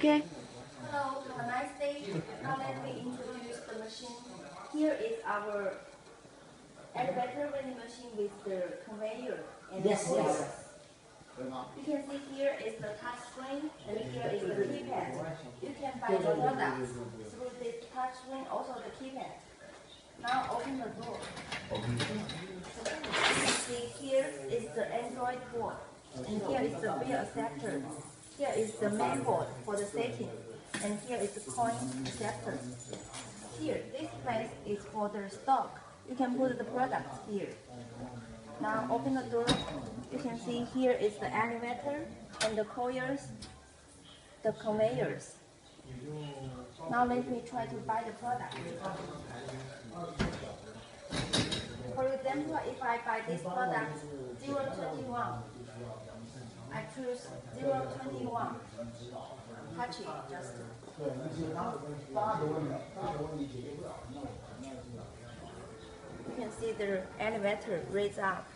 Okay. Hello, have a nice day. Now let me introduce the machine. Here is our elevator vending machine with the conveyor and the wheels. You can see here is the touch screen and here is the keypad. You can buy the products through this touch screen, also the keypad. Now open the door. You can see here is the Android board and here is the bill acceptor. Here is the main board for the setting and here is the coin acceptor. Here, this place is for the stock. You can put the products here. Now open the door. You can see here is the elevator and the coils, the conveyors. Now let me try to buy the product. For example, if I buy this product 021, I choose 021. Touch it just. You can see the elevator raise up.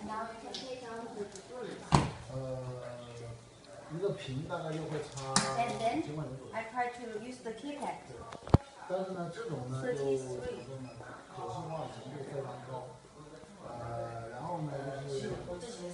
Now you can take out the debris. And then I try to use the keypad. 但是呢，这种呢就可视化程度非常高，然后呢就是。